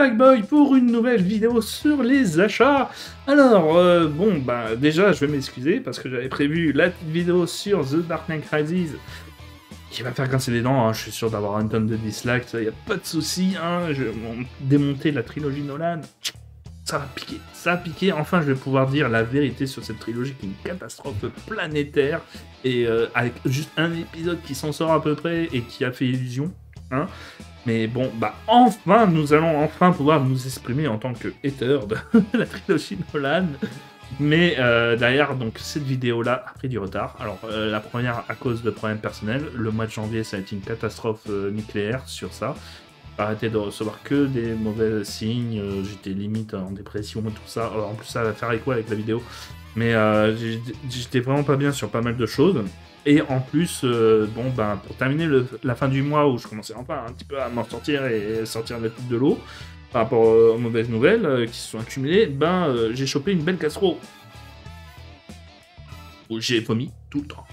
Packboy pour une nouvelle vidéo sur les achats. Alors, bon, bah déjà, je vais m'excuser parce que j'avais prévu la petite vidéo sur The Dark Knight Rises qui va faire grincer les dents, hein. Je suis sûr d'avoir un tonne de dislikes, il n'y a pas de souci, hein. Je vais démonter la trilogie Nolan. Ça va piquer, enfin je vais pouvoir dire la vérité sur cette trilogie qui est une catastrophe planétaire, et avec juste un épisode qui s'en sort à peu près et qui a fait illusion, hein. Mais bon, bah enfin, nous allons enfin pouvoir nous exprimer en tant que haters de la trilogie Nolan. Mais derrière, donc cette vidéo-là a pris du retard. Alors la première à cause de problèmes personnels. Le mois de janvier, ça a été une catastrophe nucléaire sur ça. J'ai arrêté de recevoir que des mauvais signes. J'étais limite en dépression et tout ça. Alors en plus, ça va faire écho avec la vidéo. Mais j'étais vraiment pas bien sur pas mal de choses. Et en plus, bon, ben, pour terminer la fin du mois où je commençais enfin un petit peu à m'en sortir et sortir la tête de l'eau, par rapport aux mauvaises nouvelles qui se sont accumulées, ben, j'ai chopé une belle gastro. Où j'ai vomi tout le temps.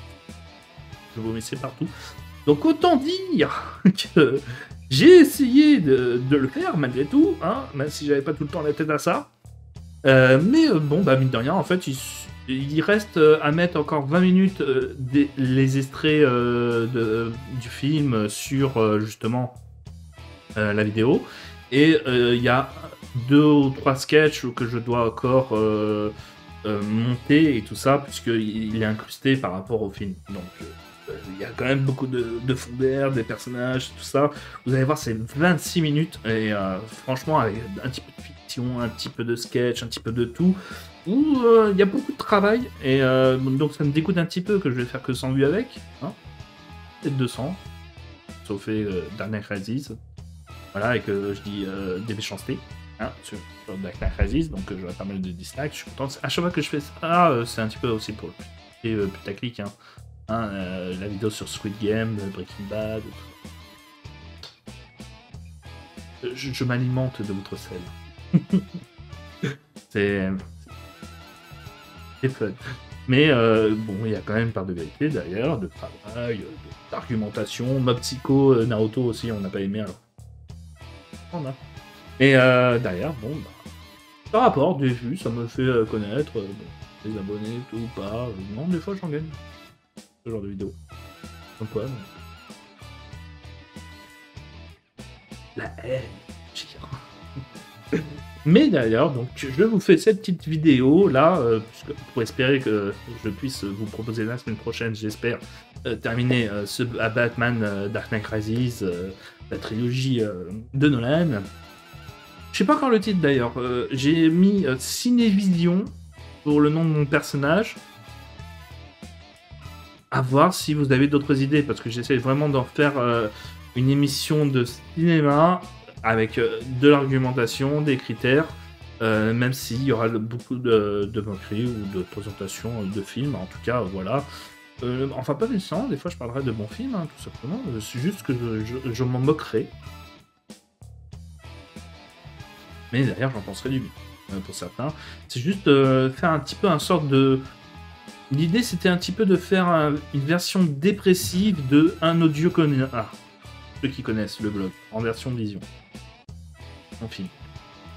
Je vomissais partout. Donc autant dire que j'ai essayé de le faire malgré tout, hein, même si j'avais pas tout le temps la tête à ça. Mais bon, bah mine de rien, en fait, il reste à mettre encore 20 minutes les extraits du film sur justement la vidéo. Et il y a 2 ou 3 sketchs que je dois encore monter et tout ça, puisqu'il est incrusté par rapport au film. Donc il y a quand même beaucoup de fond d'air, des personnages, tout ça. Vous allez voir, c'est 26 minutes, et franchement, avec un petit peu de fiction, un petit peu de sketch, un petit peu de tout, où il y a beaucoup de travail, et donc ça me dégoûte un petit peu que je vais faire que 100 vues avec, hein. Peut-être 200, sauf Dark Knight Rises. Voilà, et que je dis des méchancetés, hein, sur Dark Knight Rises, donc j'aurai pas mal de dislikes, je suis content. À chaque fois que je fais ça, c'est un petit peu aussi pour le putaclic, hein. La vidéo sur Squid Game, Breaking Bad, je m'alimente de votre sel. c'est fun. Mais bon, il y a quand même part de vérité derrière, de travail, d'argumentation. Mob Psycho, Naruto aussi, on n'a pas aimé, alors on a. Et derrière, bon, bah, par rapport des vues, ça me fait connaître des abonnés, tout ou pas. Non, des fois j'en gagne. Ce genre de vidéo. Donc quoi, la haine, mais d'ailleurs, donc je vous fais cette petite vidéo là, pour espérer que je puisse vous proposer la semaine prochaine, j'espère, terminer ce Batman Dark Knight Rises, la trilogie de Nolan. Je sais pas encore le titre d'ailleurs, j'ai mis Cinévision pour le nom de mon personnage. À voir si vous avez d'autres idées, parce que j'essaie vraiment d'en faire une émission de cinéma avec de l'argumentation, des critères, même s'il y aura beaucoup de moqueries ou de présentations de films, en tout cas, voilà. Enfin, pas nécessairement, des fois je parlerai de bons films, hein, tout simplement, c'est juste que je m'en moquerai. Mais d'ailleurs, j'en penserai du bien, pour certains. C'est juste faire un petit peu un sorte de... L'idée, c'était un petit peu de faire une version dépressive de Un audio connaît. Ah, ceux qui connaissent le blog, en version vision. En film.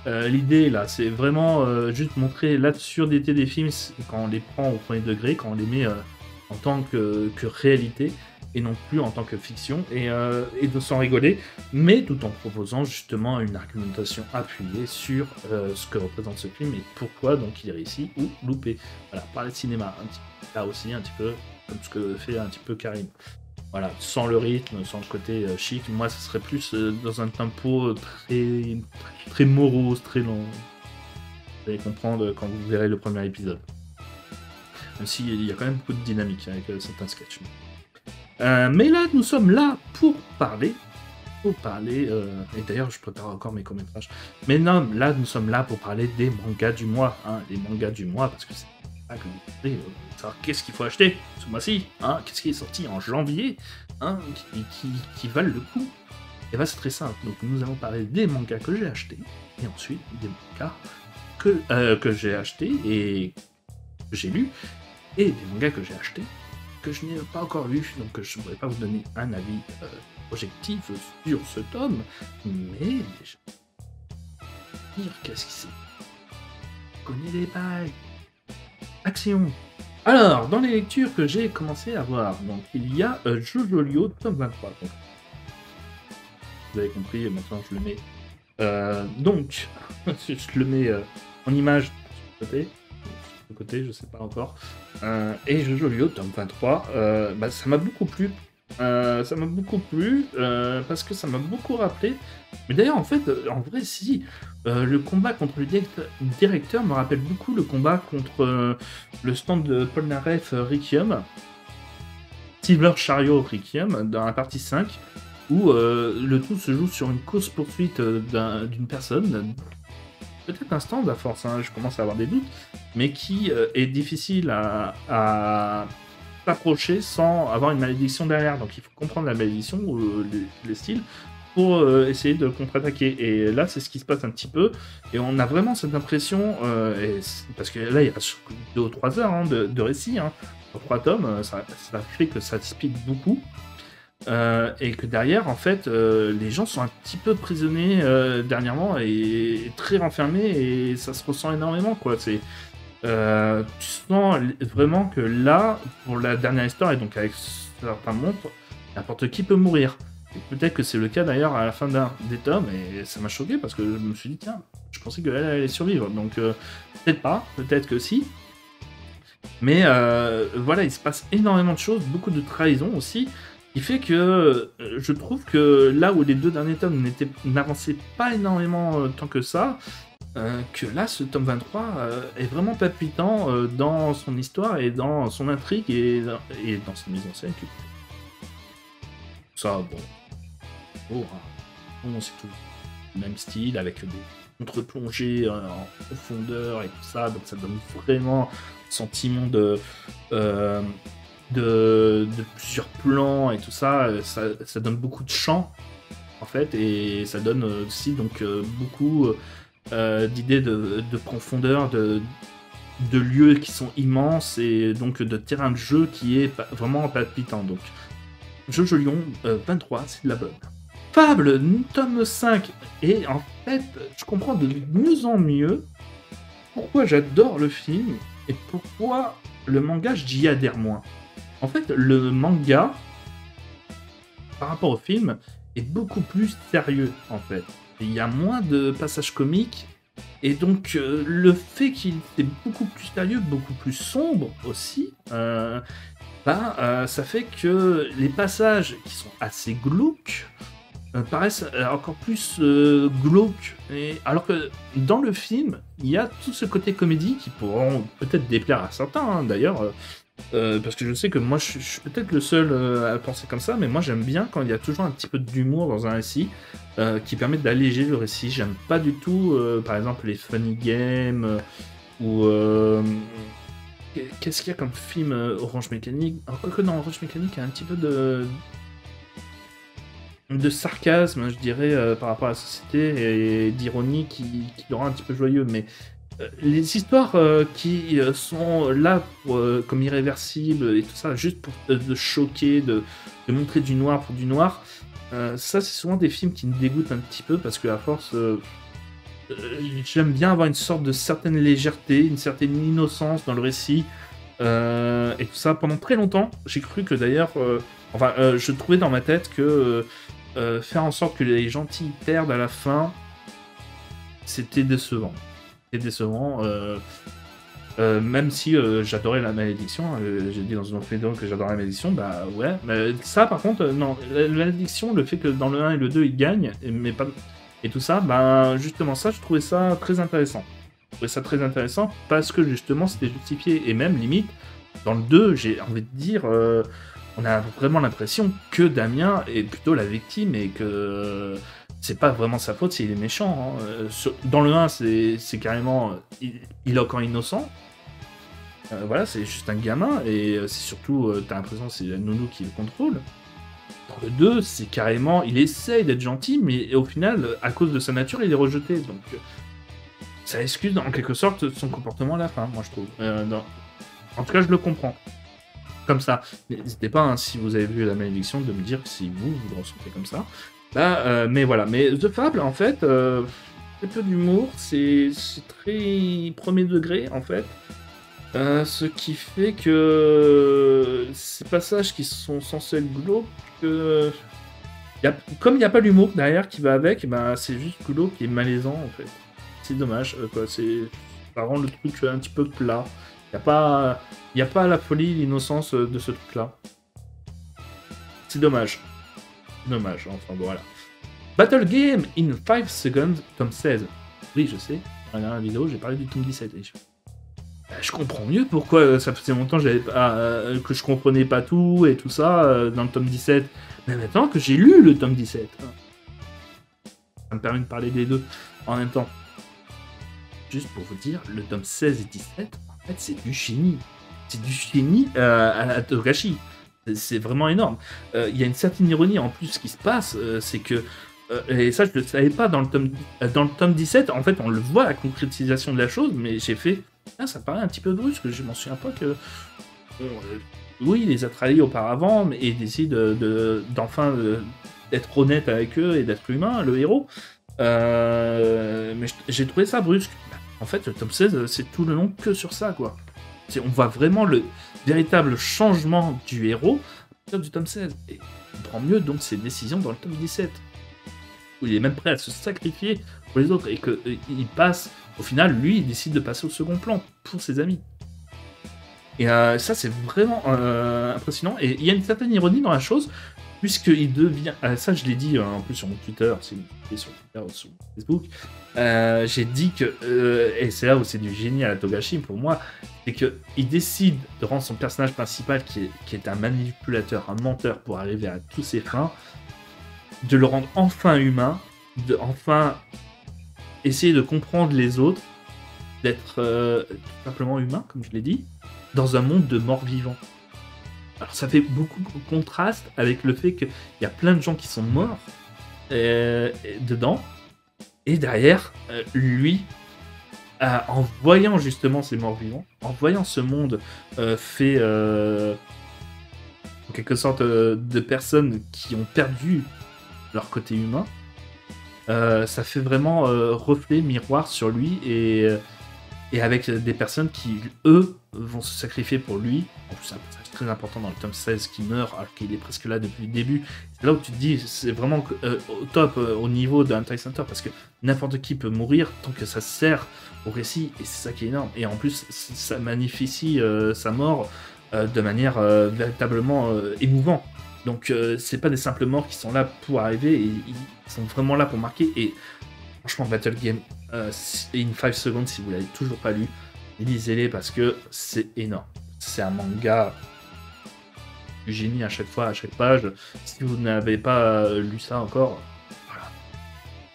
L'idée, là, c'est vraiment juste montrer l'absurdité des films quand on les prend au premier degré, quand on les met en tant que réalité, et non plus en tant que fiction, et de s'en rigoler, mais tout en proposant justement une argumentation appuyée sur ce que représente ce film et pourquoi donc il réussit ou loupé. Voilà, parler de cinéma, là aussi un petit peu comme ce que fait un petit peu Karim. Voilà, sans le rythme, sans le côté chic, moi ce serait plus dans un tempo très morose, très long. Vous allez comprendre quand vous verrez le premier épisode. Même s'il y a quand même beaucoup de dynamique avec certains sketchs. Mais là, nous sommes là pour parler, et d'ailleurs je prépare encore mes courts-métrages, mais non, là nous sommes là pour parler des mangas du mois, hein, les mangas du mois, parce que c'est là que vous pouvez savoir qu'est-ce qu'il faut acheter ce mois-ci, hein, qu'est-ce qui est sorti en janvier, hein, qui valent le coup. Et bien c'est très simple, donc nous allons parler des mangas que j'ai achetés, et ensuite des mangas que j'ai achetés et que j'ai lus, et des mangas que j'ai achetés que je n'ai pas encore lu, donc je ne pourrais pas vous donner un avis projectif sur ce tome, mais déjà, dire qu'est-ce qui s'est... Connais les bails. Action. Alors, dans les lectures que j'ai commencé à voir, donc il y a Jojo tome 23. Donc, vous avez compris, maintenant je le mets. Donc, je le mets en image sur le côté, je sais pas encore. Et Jojo tome 23, ça m'a beaucoup plu. Parce que ça m'a beaucoup rappelé. Mais d'ailleurs, en fait, en vrai, si, le combat contre le directeur me rappelle beaucoup le combat contre le stand de Polnareff Requiem, Silver Chariot Requiem, dans la partie 5, où le tout se joue sur une course-poursuite d'une personne, peut-être un stand à force, hein, je commence à avoir des doutes, mais qui est difficile à s'approcher sans avoir une malédiction derrière. Donc il faut comprendre la malédiction ou les styles pour essayer de contre-attaquer. Et là, c'est ce qui se passe un petit peu. Et on a vraiment cette impression, parce que là, il y a 2 ou 3 heures hein, de récit, hein, sur 3 tomes, ça fait que ça speed beaucoup. Et que derrière, en fait, les gens sont un petit peu prisonniers dernièrement et très renfermés, et ça se ressent énormément, quoi. Tu sens vraiment que là, pour la dernière histoire, et donc avec certains monstres, n'importe qui peut mourir. Et peut-être que c'est le cas d'ailleurs à la fin des tomes, et ça m'a choqué parce que je me suis dit, tiens, je pensais qu'elle allait survivre. Donc peut-être pas, peut-être que si. Mais voilà, il se passe énormément de choses, beaucoup de trahisons aussi, qui fait que je trouve que là où les 2 derniers tomes n'avançaient pas énormément tant que ça, que là, ce tome 23 est vraiment palpitant dans son histoire et dans son intrigue et dans sa mise en scène. Ça, bon. Oh, c'est tout. Même style, avec des contre-plongées en profondeur et tout ça, donc ça donne vraiment un sentiment de plusieurs plans et tout ça. Ça donne beaucoup de champ, en fait, et ça donne aussi donc beaucoup d'idées de profondeur, de lieux qui sont immenses, et donc de terrain de jeu qui est vraiment palpitant. Donc, Jojo Lion 23, c'est de la bonne. Fable, tome 5. Et en fait, je comprends de mieux en mieux pourquoi j'adore le film et pourquoi le manga, j'y adhère moins. En fait, le manga, par rapport au film, est beaucoup plus sérieux, en fait. Il y a moins de passages comiques, et donc le fait qu'il est beaucoup plus sérieux, beaucoup plus sombre aussi, ça fait que les passages qui sont assez glauques paraissent encore plus glauques. Alors que dans le film, il y a tout ce côté comédie qui pourront peut-être déplaire à certains, hein, d'ailleurs. Parce que je sais que moi, je suis peut-être le seul à penser comme ça, mais moi j'aime bien quand il y a toujours un petit peu d'humour dans un récit qui permet d'alléger le récit. J'aime pas du tout, par exemple, les funny games ou... Qu'est-ce qu'il y a comme film Orange Mécanique? Alors, quoique dans Orange Mécanique, il y a un petit peu de sarcasme, je dirais, par rapport à la société, et d'ironie qui le rend un petit peu joyeux, mais les histoires qui sont là pour, comme irréversibles et tout ça, juste pour de choquer, de montrer du noir pour du noir, ça c'est souvent des films qui me dégoûtent un petit peu, parce que à force, j'aime bien avoir une sorte de certaine légèreté, une certaine innocence dans le récit, et tout ça. Pendant très longtemps, j'ai cru que d'ailleurs, je trouvais dans ma tête que faire en sorte que les gentils perdent à la fin, c'était décevant. Même si j'adorais la malédiction, j'ai dit dans une autre vidéo que j'adorais la malédiction, bah ouais, mais ça par contre, non, la malédiction, le fait que dans le 1 et le 2 ils gagnent, mais pas... et tout ça, bah justement ça, je trouvais ça très intéressant. Parce que justement c'était justifié, et même limite, dans le 2, j'ai envie de dire, on a vraiment l'impression que Damien est plutôt la victime, et que... c'est pas vraiment sa faute s'il est méchant. Hein. Dans le 1, c'est carrément... il est encore innocent. Voilà, c'est juste un gamin. Et c'est surtout... t'as l'impression que c'est la nounou qui le contrôle. Dans le 2, c'est carrément... il essaye d'être gentil, mais au final, à cause de sa nature, il est rejeté. Donc, ça excuse en quelque sorte son comportement à la fin, moi je trouve. En tout cas, je le comprends. Comme ça. N'hésitez pas, hein, si vous avez vu La Malédiction, de me dire si vous le ressentez comme ça. Mais voilà, mais The Fable, en fait, très peu d'humour, c'est très premier degré en fait. Ce qui fait que ces passages qui sont censés être glauques, comme il n'y a pas l'humour derrière qui va avec, ben, c'est juste glauque et malaisant en fait. C'est dommage, quoi. Ça rend le truc un petit peu plat. Il n'y a pas la folie, l'innocence de ce truc-là. C'est dommage. Dommage, enfin bon, voilà. Battle Game in 5 seconds, tome 16. Oui, je sais, dans la dernière vidéo, j'ai parlé du tome 17. Et je comprends mieux pourquoi ça faisait longtemps que je comprenais pas tout et tout ça dans le tome 17. Mais maintenant que j'ai lu le tome 17, ça me permet de parler des deux en même temps. Juste pour vous dire, le tome 16 et 17, en fait, c'est du génie. C'est du génie à la Togashi. C'est vraiment énorme. Il y a une certaine ironie en plus qui se passe, c'est que et ça je ne le savais pas dans le tome 17, en fait on le voit la concrétisation de la chose, mais j'ai fait ça paraît un petit peu brusque, je m'en souviens pas que oui, il les a trahis auparavant, mais il décide d'enfin d'être honnête avec eux et d'être humain, le héros. Mais j'ai trouvé ça brusque. En fait, le tome 16, c'est tout le long que sur ça, quoi. On voit vraiment le véritable changement du héros à partir du tome 16. Et on comprend mieux donc ses décisions dans le tome 17. Où il est même prêt à se sacrifier pour les autres. Et qu'il passe, au final, lui, il décide de passer au second plan pour ses amis. Et ça, c'est vraiment impressionnant. Et il y a une certaine ironie dans la chose, puisqu'il devient... ça, je l'ai dit en plus sur mon Twitter, sur Twitter ou sur Facebook. J'ai dit que... et c'est là où c'est du génie à la Togashi, pour moi, c'est qu'il décide de rendre son personnage principal, qui est un manipulateur, un menteur, pour arriver à tous ses fins, de le rendre enfin humain, de enfin essayer de comprendre les autres, d'être tout simplement humain, comme je l'ai dit, dans un monde de morts-vivants. Alors ça fait beaucoup de contraste avec le fait qu'il y a plein de gens qui sont morts dedans, et derrière, lui, en voyant justement ces morts-vivants, en voyant ce monde fait en quelque sorte de personnes qui ont perdu leur côté humain, ça fait vraiment reflet, miroir sur lui, et avec des personnes qui, eux, vont se sacrifier pour lui. En plus, c'est un personnage très important dans le tome 16 qui meurt alors qu'il est presque là depuis le début. C'est là où tu te dis, c'est vraiment au top, au niveau d'un Hunter x Hunter, parce que n'importe qui peut mourir tant que ça sert au récit, et c'est ça qui est énorme. Et en plus, ça magnifie sa mort de manière véritablement émouvante. Donc, c'est pas des simples morts qui sont là pour arriver, et ils sont vraiment là pour marquer. Et franchement, Battle Game in 5 seconds, si vous l'avez toujours pas lu, lisez-les parce que c'est énorme. C'est un manga du génie à chaque fois, à chaque page. Si vous n'avez pas lu ça encore, voilà.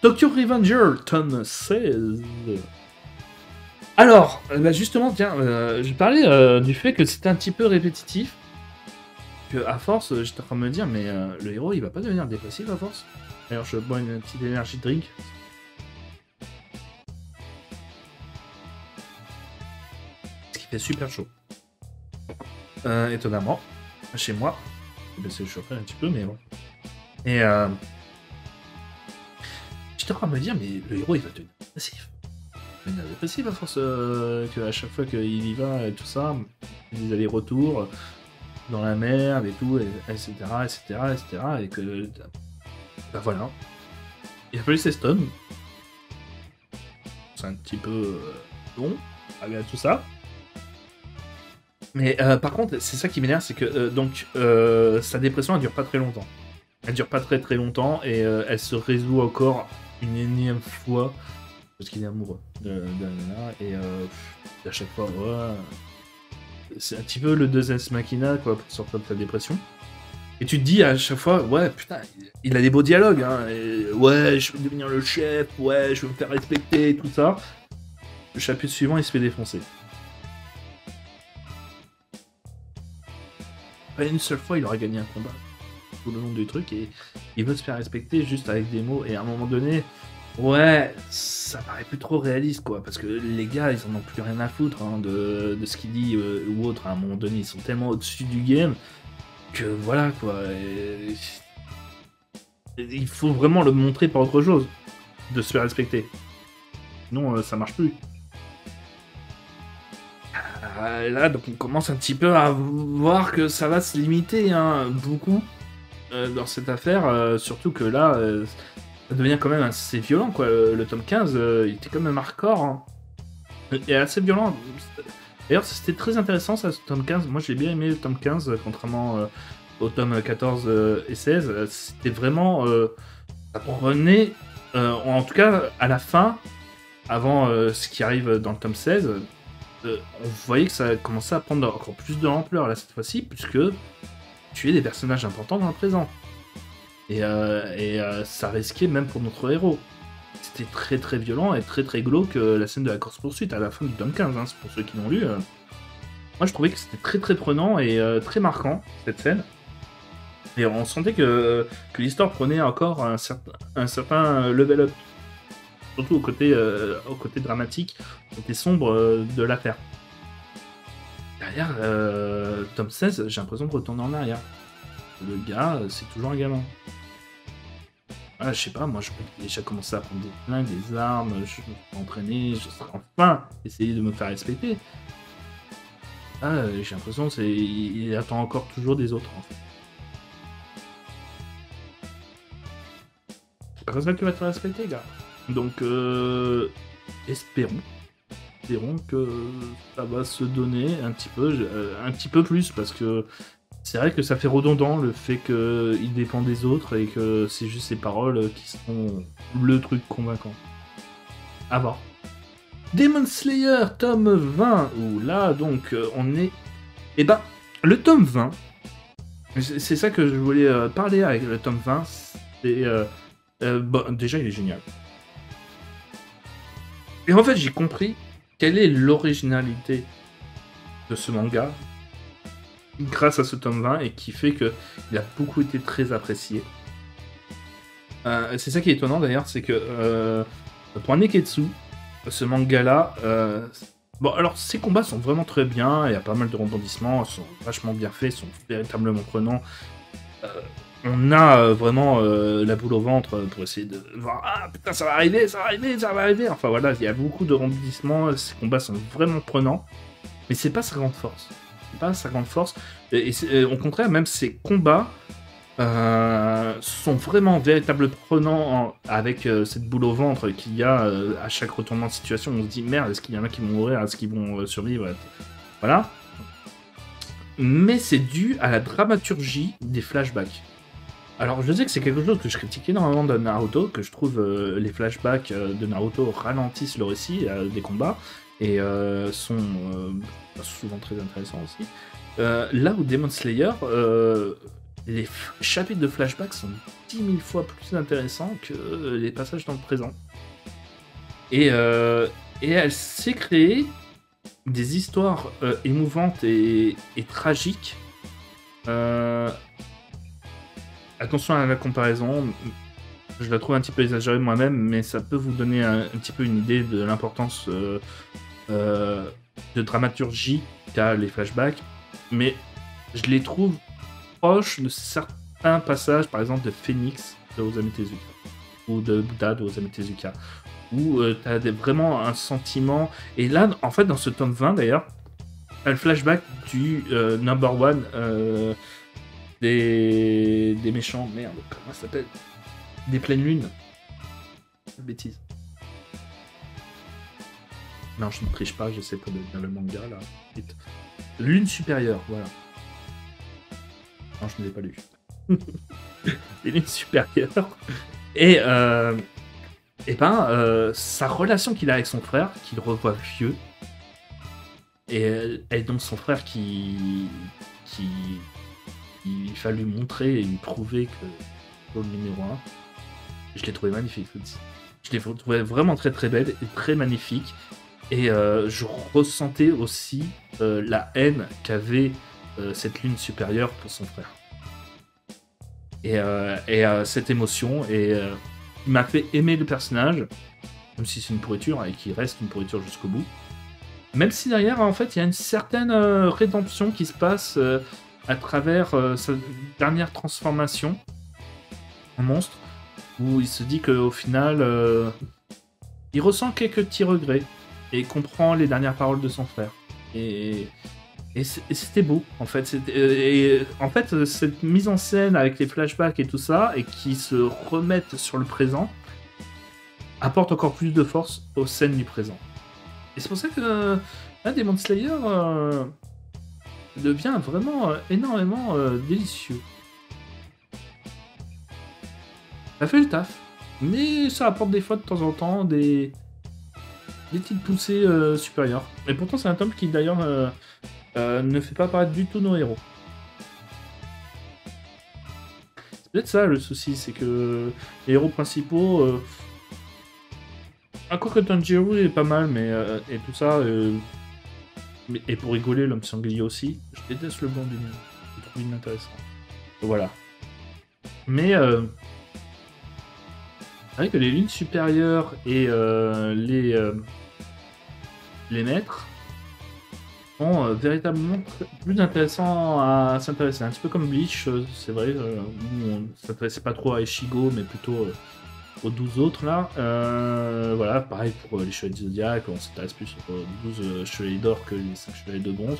Tokyo Revenger, tome 16. Alors, bah justement, tiens, je parlais du fait que c'était un petit peu répétitif. Que à force, j'étais en train de me dire, mais le héros, il va pas devenir dépressif à force. D'ailleurs, je bois une petite énergie drink. Fait super chaud. Étonnamment, chez moi. Je vais chauffer un petit peu, mais bon. Et j'étais en train de me dire, mais le héros, il va devenir dépressif. Il va devenir dépressif à force qu'à chaque fois qu'il y va et tout ça, des allers-retours dans la merde et tout, etc., et que... Bah voilà. Il a fallu s'estomper. C'est un petit peu long, avec tout ça. Mais par contre, c'est ça qui m'énerve, c'est que donc sa dépression, elle dure pas très longtemps. Elle dure pas très longtemps, et elle se résout encore une énième fois parce qu'il est amoureux de Nana, et à chaque fois, ouais, c'est un petit peu le Deus Ex Machina, quoi, pour sortir de sa dépression. Et tu te dis à chaque fois, ouais, putain, il a des beaux dialogues, hein, et, ouais, je veux devenir le chef, ouais, je veux me faire respecter, tout ça. Le chapitre suivant, il se fait défoncer. Pas une seule fois, il aura gagné un combat tout le long du truc, et il veut se faire respecter juste avec des mots, et à un moment donné, ouais, ça paraît plus trop réaliste, quoi, parce que les gars, ils en ont plus rien à foutre hein, de ce qu'il dit ou autre. À un moment donné, ils sont tellement au-dessus du game que voilà, quoi. Et il faut vraiment le montrer par autre chose, de se faire respecter. sinon ça marche plus. Là, donc on commence un petit peu à voir que ça va se limiter, hein, beaucoup dans cette affaire, surtout que là, ça devient quand même assez violent, quoi. Le tome 15, il était quand même hardcore, hein. Et assez violent. D'ailleurs, c'était très intéressant, ça, ce tome 15. Moi, j'ai bien aimé le tome 15, contrairement au tome 14 et 16. C'était vraiment... ça prenait... en tout cas, à la fin, avant ce qui arrive dans le tome 16, on voyait que ça commençait à prendre encore plus de l'ampleur, là, cette fois-ci, puisque tuer des personnages importants dans le présent. Et ça risquait même pour notre héros. C'était très très violent et très très glauque la scène de la course-poursuite à la fin du tome 15, hein, c'est pour ceux qui l'ont lu. Moi je trouvais que c'était très très prenant et très marquant, cette scène. Et on sentait que l'histoire prenait encore un certain level up. Surtout au côté dramatique, au côté sombre de l'affaire. Derrière, tome 16, j'ai l'impression de retourner en arrière. Le gars, c'est toujours un gamin. Ah, je sais pas, moi je peux déjà commencer à prendre des flingues, des armes, je vais m'entraîner, je serai enfin essayer de me faire respecter. Ah, j'ai l'impression qu'il attend encore toujours des autres, en fait. C'est comme ça que tu vas te faire respecter, gars. Donc, espérons que ça va se donner un petit peu plus, parce que c'est vrai que ça fait redondant le fait qu'il dépend des autres et que c'est juste ses paroles qui sont le truc convaincant. À voir. Demon Slayer, tome 20, où là, donc, on est... Eh ben, le tome 20, c'est ça que je voulais parler avec le tome 20, c'est... bon, déjà, il est génial. Et en fait, j'ai compris quelle est l'originalité de ce manga grâce à ce tome 20 et qui fait qu'il a beaucoup été très apprécié. C'est ça qui est étonnant d'ailleurs, c'est que pour un Neketsu, ce manga-là, bon alors ces combats sont vraiment très bien, il y a pas mal de rebondissements, ils sont vachement bien faits, ils sont véritablement prenants. On a vraiment la boule au ventre pour essayer de voir, ah putain ça va arriver, ça va arriver, ça va arriver. Enfin voilà, il y a beaucoup de rebondissements, ces combats sont vraiment prenants, mais c'est pas sa grande force. Pas sa grande force. Et au contraire, même ces combats sont vraiment véritables prenants avec cette boule au ventre qu'il y a à chaque retournement de situation. On se dit merde, est-ce qu'il y en a qui vont mourir, est-ce qu'ils vont survivre? Voilà. Mais c'est dû à la dramaturgie des flashbacks. Alors je sais que c'est quelque chose que je critique énormément de Naruto, que je trouve les flashbacks de Naruto ralentissent le récit des combats et sont souvent très intéressants aussi. Là où Demon Slayer, les chapitres de flashback sont 10 000 fois plus intéressants que les passages dans le présent. Et elle s'est créée des histoires émouvantes et tragiques. Attention à la comparaison, je la trouve un petit peu exagérée moi-même, mais ça peut vous donner un petit peu une idée de l'importance de dramaturgie qu'a les flashbacks, mais je les trouve proches de certains passages, par exemple de Phoenix de Osamu Tezuka, ou de Buddha de Osamu Tezuka, où tu as vraiment un sentiment, et là, en fait, dans ce tome 20 d'ailleurs, un flashback du number one des méchants, merde, comment ça s'appelle? Des pleines lunes. Bêtise. Non, je ne triche pas, je sais pas dans le manga là. Vite. Lune supérieure, voilà. Non, je ne l'ai pas lu. Les lunes supérieures. Et sa relation qu'il a avec son frère, qu'il revoit vieux, et donc son frère qui il fallait lui montrer et lui prouver que c'est le numéro 1. Je l'ai trouvé magnifique. Je l'ai trouvé vraiment très très belle et très magnifique. Et je ressentais aussi la haine qu'avait cette lune supérieure pour son frère. Et cette émotion, il m'a fait aimer le personnage, même si c'est une pourriture et qu'il reste une pourriture jusqu'au bout. Même si derrière, en fait, il y a une certaine rédemption qui se passe à travers sa dernière transformation en monstre, où il se dit qu'au final, il ressent quelques petits regrets et comprend les dernières paroles de son frère. Et, et c'était beau, en fait. En fait, cette mise en scène avec les flashbacks et tout ça, et qui se remettent sur le présent, apporte encore plus de force aux scènes du présent. Et c'est pour ça que Demon Slayer devient vraiment énormément délicieux. Ça fait le taf, mais ça apporte des fois de temps en temps des petites poussées supérieures. Et pourtant c'est un tome qui d'ailleurs ne fait pas apparaître du tout nos héros. C'est peut-être ça le souci, c'est que les héros principaux... Quoique Tanjiro est pas mal, mais et tout ça... et pour rigoler, l'homme sanglier aussi. Je déteste le blond du nez. Je trouve inintéressant. Voilà. Mais... c'est vrai que les lunes supérieures et les maîtres sont véritablement plus intéressants à s'intéresser. Un petit peu comme Bleach, c'est vrai, où on s'intéressait pas trop à Ichigo, mais plutôt aux 12 autres là. Voilà, pareil pour les chevaliers du Zodiac, on s'intéresse plus aux 12 chevaliers d'or que les 5 chevaliers de bronze.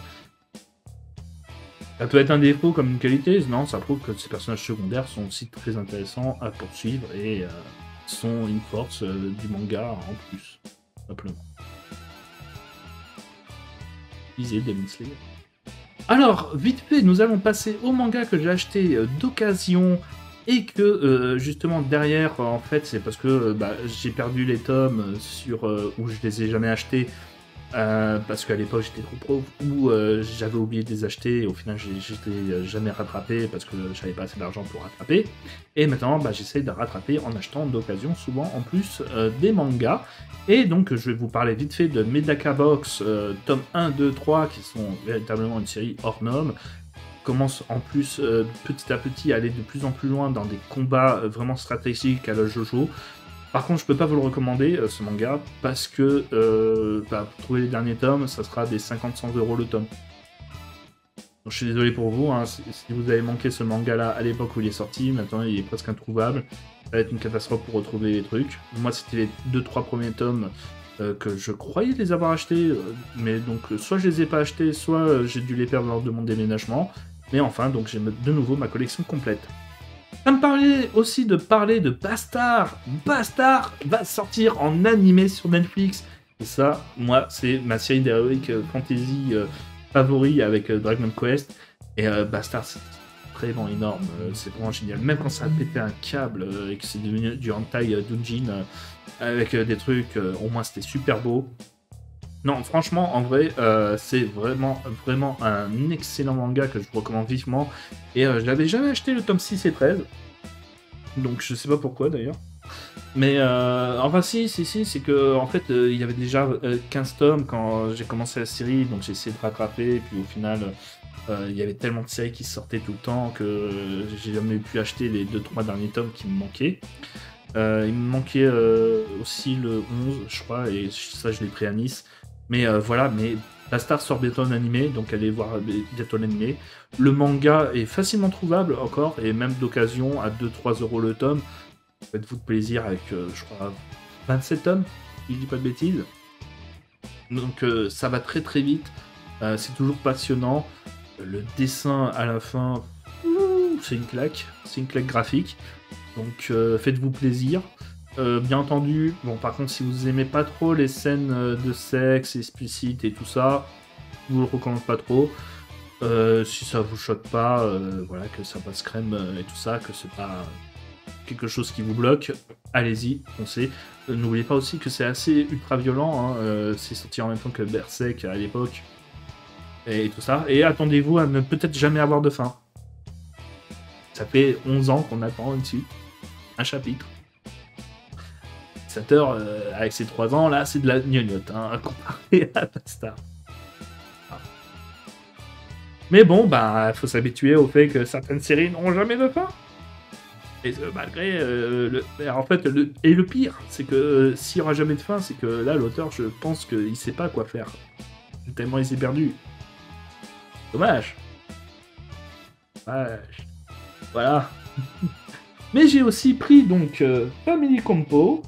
Ça peut être un défaut comme une qualité, non, ça prouve que ces personnages secondaires sont aussi très intéressants à poursuivre et sont une force du manga en plus, simplement. Lisez Demon Slayer. Alors, vite fait, nous allons passer au manga que j'ai acheté d'occasion et que, justement, derrière, en fait, c'est parce que j'ai perdu les tomes sur où je les ai jamais achetés parce qu'à l'époque, j'étais trop pauvre ou j'avais oublié de les acheter et au final, j'étais jamais rattrapé parce que j'avais pas assez d'argent pour rattraper. Et maintenant, j'essaie de rattraper en achetant d'occasion, souvent en plus, des mangas. Et donc, je vais vous parler vite fait de Medaka Box, tome 1, 2, 3, qui sont véritablement une série hors norme. Commence en plus, petit à petit, à aller de plus en plus loin dans des combats vraiment stratégiques à la JoJo. Par contre, je peux pas vous le recommander, ce manga, parce que pour trouver les derniers tomes, ça sera des 50-100 € le tome. Donc, je suis désolé pour vous, hein, si vous avez manqué ce manga-là à l'époque où il est sorti, maintenant il est presque introuvable. Ça va être une catastrophe pour retrouver les trucs. Moi, c'était les 2-3 premiers tomes que je croyais les avoir achetés, mais donc soit je les ai pas achetés, soit j'ai dû les perdre lors de mon déménagement. Mais enfin, donc j'ai de nouveau ma collection complète. Ça me parlait aussi de parler de Bastard. Bastard va sortir en animé sur Netflix. Et ça, moi, c'est ma série d'heroic fantasy favori avec Dragon Quest. Et Bastard, c'est vraiment énorme. C'est vraiment génial. Même quand ça a pété un câble et que c'est devenu du hentai doujin avec des trucs, au moins c'était super beau. Non, franchement, en vrai, c'est vraiment un excellent manga que je vous recommande vivement. Et je l'avais jamais acheté le tome 6 et 13. Donc je sais pas pourquoi d'ailleurs. Mais enfin si, c'est que en fait il y avait déjà 15 tomes quand j'ai commencé la série, donc j'ai essayé de rattraper, et puis au final il y avait tellement de séries qui sortaient tout le temps que j'ai jamais pu acheter les 2-3 derniers tomes qui me manquaient. Il me manquait aussi le 11, je crois, et ça je l'ai pris à Nice. Mais voilà, mais Bastard sort bientôt en animé, donc allez voir bientôt l'animé. Le manga est facilement trouvable encore, et même d'occasion à 2-3 € le tome. Faites-vous de plaisir avec, je crois, 27 tomes, si je dis pas de bêtises. Donc ça va très très vite, c'est toujours passionnant. Le dessin à la fin, c'est une claque graphique. Donc faites-vous plaisir. Bien entendu, bon par contre si vous aimez pas trop les scènes de sexe explicites et tout ça, je vous le recommande pas trop. Si ça vous choque pas, voilà, que ça passe crème et tout ça, que c'est pas quelque chose qui vous bloque, allez-y, foncez. N'oubliez pas aussi que c'est assez ultra violent, hein, c'est sorti en même temps que Berserk à l'époque, et tout ça. Et attendez-vous à ne peut-être jamais avoir de fin. Ça fait 11 ans qu'on attend une suite, un chapitre. Avec ses 3 ans, là, c'est de la gnognotte, hein, comparé à Bastard. Mais bon, faut s'habituer au fait que certaines séries n'auront jamais de fin. Et malgré en fait, le pire, c'est que s'il n'y aura jamais de fin, c'est que là, l'auteur, je pense qu'il sait pas quoi faire. Tellement il s'est perdu. Dommage. Voilà. Mais j'ai aussi pris donc Family Compo,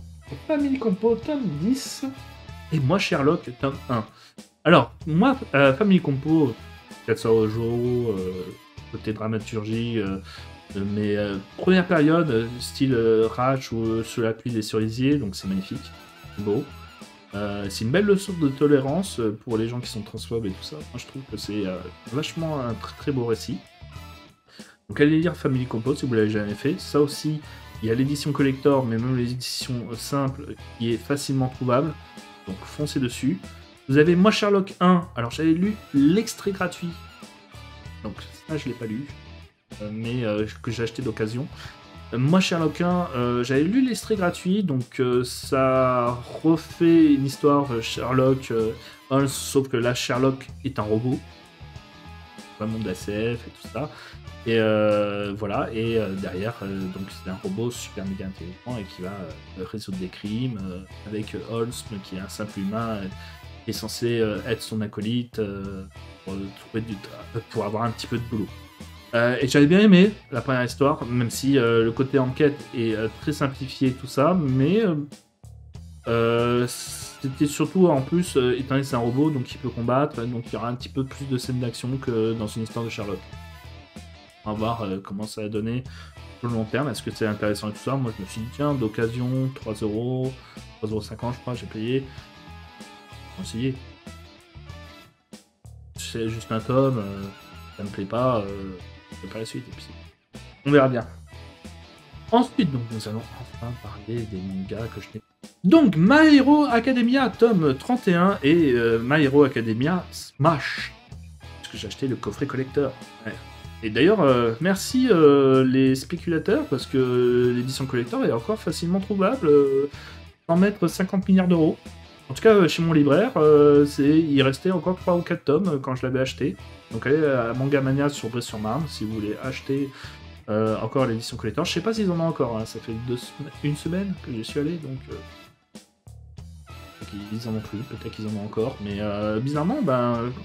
Family Compo, tome 10. Et moi, Sherlock, tome 1. Alors, moi, Family Compo, 400 euros, côté dramaturgie, mes premières périodes, style Ratch ou Sous la pluie des cerisiers, donc c'est magnifique, c'est beau. C'est une belle leçon de tolérance pour les gens qui sont transphobes et tout ça. Moi, je trouve que c'est vachement un très très beau récit. Donc allez lire Family Compo si vous l'avez jamais fait. Ça aussi, il y a l'édition collector, mais même l'édition simple qui est facilement trouvable. Donc foncez dessus. Vous avez Moi Sherlock 1. Alors j'avais lu l'extrait gratuit. Donc ça je l'ai pas lu. Mais que j'ai acheté d'occasion. Moi Sherlock 1, j'avais lu l'extrait gratuit. Donc ça refait une histoire Sherlock Holmes. Sauf que là Sherlock est un robot. Pas le monde de la CF et tout ça. Et voilà, et derrière, donc c'est un robot super méga intelligent et qui va résoudre des crimes avec Holmes, qui est un simple humain, qui est censé être son acolyte pour avoir un petit peu de boulot. Et j'avais bien aimé la première histoire, même si le côté enquête est très simplifié tout ça, mais c'était surtout en plus, étant donné que c'est un robot, donc il peut combattre, donc il y aura un petit peu plus de scènes d'action que dans une histoire de Sherlock. On va voir comment ça va donner sur le long terme. Est-ce que c'est intéressant et tout ça? Moi, je me suis dit, tiens, d'occasion, 3 euros, 3,50 €, je crois, j'ai payé. Conseillé. C'est juste un tome, ça me plaît pas, je fais pas la suite. Et puis on verra bien. Ensuite, donc, nous allons enfin parler des mangas que je n'ai pas. Donc, My Hero Academia, tome 31 et My Hero Academia Smash. Parce que j'ai acheté le coffret collector. Ouais. Et d'ailleurs, merci les spéculateurs, parce que l'édition collector est encore facilement trouvable, sans mettre 50 milliards d'euros. En tout cas, chez mon libraire, il restait encore 3 ou 4 tomes quand je l'avais acheté. Donc allez à Manga Mania sur Bray-sur-Marne si vous voulez acheter encore l'édition collector. Je sais pas s'ils en ont encore, hein. Ça fait une semaine que j'y suis allé, donc... Ils en ont plus, peut-être qu'ils en ont encore, mais bizarrement,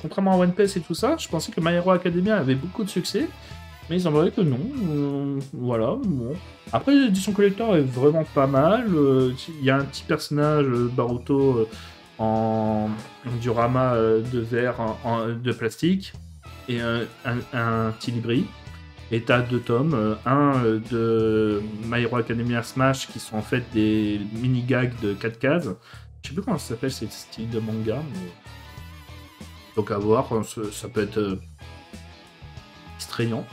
contrairement à One Piece et tout ça, je pensais que My Hero Academia avait beaucoup de succès, mais il semblerait que non, voilà, bon. Après, l'édition collector est vraiment pas mal, il y a un petit personnage, Baruto, en diorama de verre, de plastique, et un petit libri, et t'as 2 tomes, un de My Hero Academia Smash, qui sont en fait des mini-gags de 4 cases. Je sais plus comment ça s'appelle, c'est style de manga, mais... Donc à voir, ça peut être distrayant.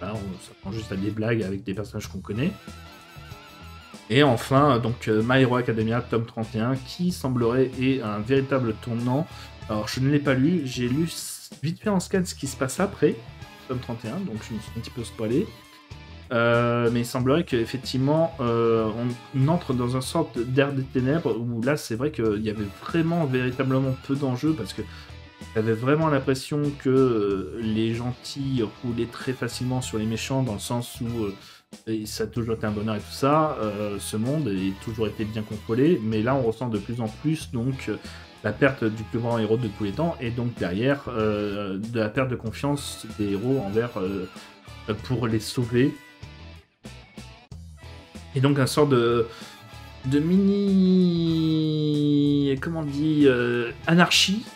Là, ça prend juste à des blagues avec des personnages qu'on connaît. Et enfin, donc My Hero Academia, tome 31, qui semblerait est un véritable tournant. Alors je ne l'ai pas lu, j'ai lu vite fait en scan ce qui se passe après, tome 31, donc je me suis un petit peu spoilé. Mais il semblerait qu'effectivement on entre dans une sorte d'ère des ténèbres où là c'est vrai qu'il y avait vraiment véritablement peu d'enjeux parce que j'avais vraiment l'impression que les gentils roulaient très facilement sur les méchants dans le sens où ça a toujours été un bonheur et tout ça, ce monde a toujours été bien contrôlé, mais là on ressent de plus en plus donc la perte du plus grand héros de tous les temps et donc derrière de la perte de confiance des héros envers pour les sauver. Et donc un sort de mini... comment on dit anarchie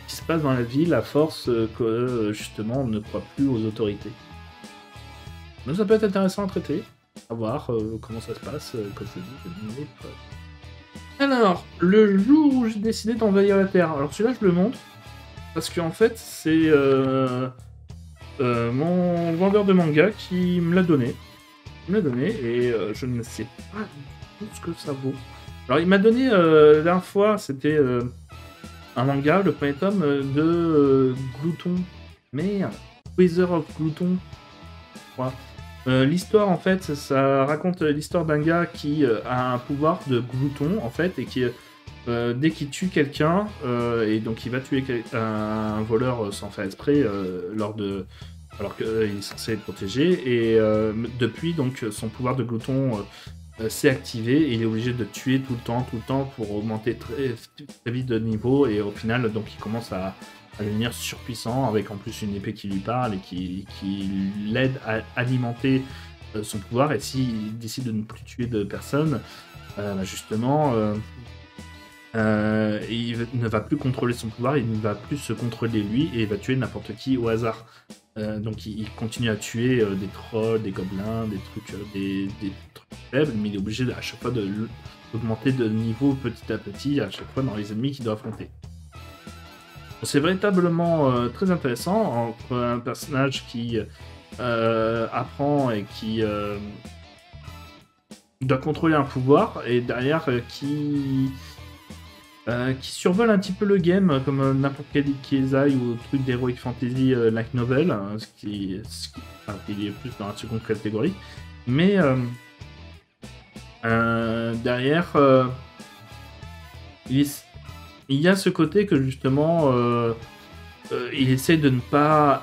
qui se passe dans la ville à force que justement on ne croit plus aux autorités. Donc ça peut être intéressant à traiter, à voir comment ça se passe, comme je dis, mais pas... Alors, le jour où j'ai décidé d'envahir la Terre, alors celui-là je le montre, parce qu'en fait c'est mon vendeur de manga qui me l'a donné. Il m'a donné et je ne sais pas du tout ce que ça vaut. Alors il m'a donné la dernière fois, c'était un manga, le premier tome de Glouton. Merde, Wither of Glouton. Voilà. L'histoire en fait, ça raconte l'histoire d'un gars qui a un pouvoir de glouton en fait et qui dès qu'il tue quelqu'un et donc il va tuer un voleur sans faire exprès alors qu'il est censé être protégé, et depuis, donc, son pouvoir de glouton s'est activé, et il est obligé de tuer tout le temps, pour augmenter très, très vite de niveau, et au final, donc, il commence à devenir surpuissant, avec en plus une épée qui lui parle, et qui l'aide à alimenter son pouvoir, et s'il décide de ne plus tuer de personne, justement, ne va plus contrôler son pouvoir, il ne va plus se contrôler lui, et il va tuer n'importe qui au hasard. Donc il continue à tuer des trolls, des gobelins, des trucs, des trucs faibles, mais il est obligé à chaque fois d'augmenter de niveau petit à petit, à chaque fois dans les ennemis qu'il doit affronter. C'est véritablement très intéressant entre un personnage qui apprend et qui doit contrôler un pouvoir, et derrière qui survole un petit peu le game, comme n'importe quel Ikigai ou truc d'Heroic Fantasy Light Novel, il est plus dans la seconde catégorie. Mais derrière, il y a ce côté que justement, il essaie de ne pas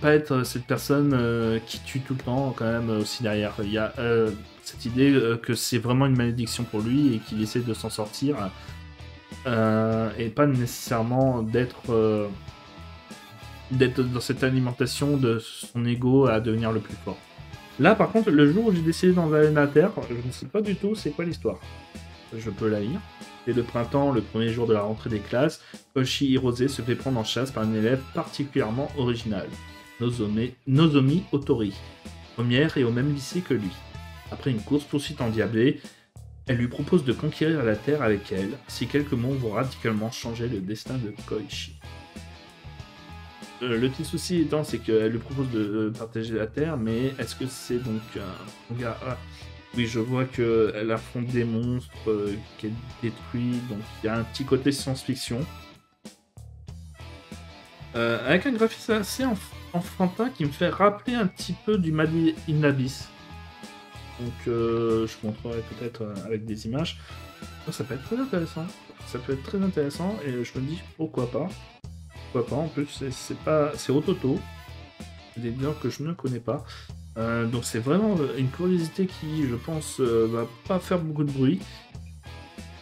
être cette personne qui tue tout le temps quand même aussi derrière. Il y a cette idée que c'est vraiment une malédiction pour lui et qu'il essaie de s'en sortir. Et pas nécessairement d'être dans cette alimentation de son ego à devenir le plus fort. Là, par contre, le jour où j'ai décidé d'envahir la Terre, je ne sais pas du tout c'est quoi l'histoire. Je peux la lire. C'est le printemps, le premier jour de la rentrée des classes, Hoshi Hirose se fait prendre en chasse par un élève particulièrement original, Nozomi Otori, première et au même lycée que lui. Après une course-poursuite endiablée, elle lui propose de conquérir la Terre avec elle, si quelques mots vont radicalement changer le destin de Koichi. Le petit souci étant, c'est qu'elle lui propose de partager la Terre, mais est-ce que c'est donc un gars... Oui, je vois qu'elle affronte des monstres, qu'elle détruit, donc il y a un petit côté science-fiction. Avec un graphisme assez enfantin qui me fait rappeler un petit peu du Mad in Abyss. Donc je montrerai peut-être avec des images. Ça peut être très intéressant. Ça peut être très intéressant et je me dis pourquoi pas. Pourquoi pas, en plus c'est Ototo. C'est des éditeurs que je ne connais pas. Donc c'est vraiment une curiosité qui, je pense, va pas faire beaucoup de bruit.